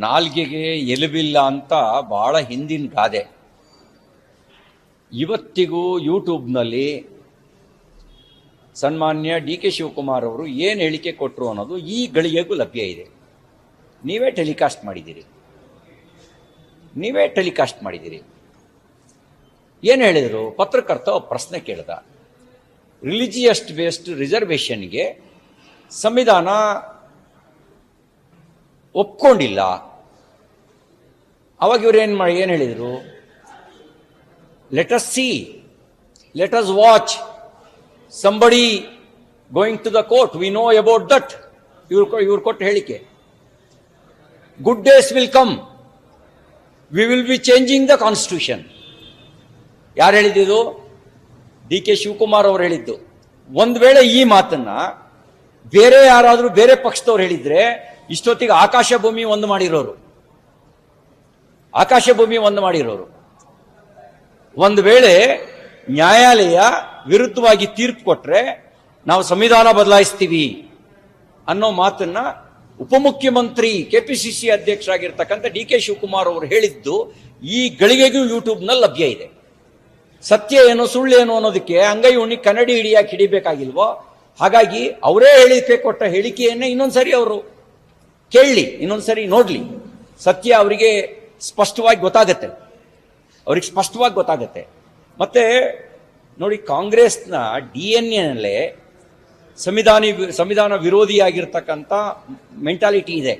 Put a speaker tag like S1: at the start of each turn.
S1: ನಾಲ್ಗೆಗೆ ಎಲುಬಿಲ್ಲ ಅಂತ ಬಹಳ ಹಿಂದಿನ ಗಾದೆ. ಇವತ್ತಿಗೂ ಯೂಟ್ಯೂಬ್ನಲ್ಲಿ ಸನ್ಮಾನ್ಯ ಡಿ ಕೆ ಶಿವಕುಮಾರ್ ಅವರು ಏನು ಹೇಳಿಕೆ ಕೊಟ್ಟರು ಅನ್ನೋದು ಈ ಗಳಿಗೆಗೂ ಲಭ್ಯ ಇದೆ. ನೀವೇ ಟೆಲಿಕಾಸ್ಟ್ ಮಾಡಿದ್ದೀರಿ. ಏನು ಹೇಳಿದರು? ಪತ್ರಕರ್ತ ಪ್ರಶ್ನೆ ಕೇಳಿದ, ರಿಲಿಜಿಯಸ್ ಬೇಸ್ಡ್ ರಿಸರ್ವೇಷನ್ಗೆ ಸಂವಿಧಾನ ಒಪ್ಕೊಂಡಿಲ್ಲ. ಅವಾಗ ಇವರು ಏನು ಹೇಳಿದರು? Let us see, let us watch somebody going to the court, we know about that. ಇವ್ರು ಕೊಟ್ಟ ಹೇಳಿಕೆ. Good days will come, we will be changing the constitution. ಯಾರು ಹೇಳಿದ್ದು? ಡಿ ಕೆ ಶಿವಕುಮಾರ್ ಅವರು ಹೇಳಿದ್ದು. ಒಂದು ವೇಳೆ ಈ ಮಾತನ್ನ ಬೇರೆ ಯಾರಾದರೂ ಬೇರೆ ಪಕ್ಷದವ್ರು ಹೇಳಿದ್ರೆ ಇಷ್ಟೊತ್ತಿಗೆ ಆಕಾಶ ಭೂಮಿ ಒಂದು ಮಾಡಿರೋರು. ಒಂದು ವೇಳೆ ನ್ಯಾಯಾಲಯ ವಿರುದ್ಧವಾಗಿ ತೀರ್ಪು ಕೊಟ್ರೆ ನಾವು ಸಂವಿಧಾನ ಬದಲಾಯಿಸ್ತೀವಿ ಅನ್ನೋ ಮಾತನ್ನ ಉಪಮುಖ್ಯಮಂತ್ರಿ ಕೆಪಿಸಿಸಿ ಅಧ್ಯಕ್ಷರಾಗಿರ್ತಕ್ಕಂಥ ಡಿ ಕೆ ಶಿವಕುಮಾರ್ ಅವರು ಹೇಳಿದ್ದು ಈ ಗಳಿಗೆಗೂ ಯೂಟ್ಯೂಬ್ನಲ್ಲಿ ಲಭ್ಯ ಇದೆ. ಸತ್ಯ ಏನು ಸುಳ್ಳು ಏನು ಅನ್ನೋದಕ್ಕೆ ಅಂಗೈ ಉಣ್ಣಿ ಕನ್ನಡಿ ಹಿಡಿಯಾಗಿ ಹಿಡಿಬೇಕಾಗಿಲ್ವೋ? ಹಾಗಾಗಿ ಅವರೇ ಹೇಳಿಕೆ ಕೊಟ್ಟ ಹೇಳಿಕೆಯನ್ನೇ ಇನ್ನೊಂದ್ಸರಿ ಅವರು ಕೇಳಲಿ, ಇನ್ನೊಂದ್ಸರಿ ನೋಡ್ಲಿ. ಸತ್ಯ ಅವರಿಗೆ ಸ್ಪಷ್ಟವಾಗಿ ಗೊತ್ತಾಗತ್ತೆ. ಮತ್ತೆ ನೋಡಿ, ಕಾಂಗ್ರೆಸ್ನ DNA ನಲ್ಲೇ ಸಂವಿಧಾನ ವಿರೋಧಿಯಾಗಿರ್ತಕ್ಕಂಥ ಮೆಂಟಾಲಿಟಿ ಇದೆ.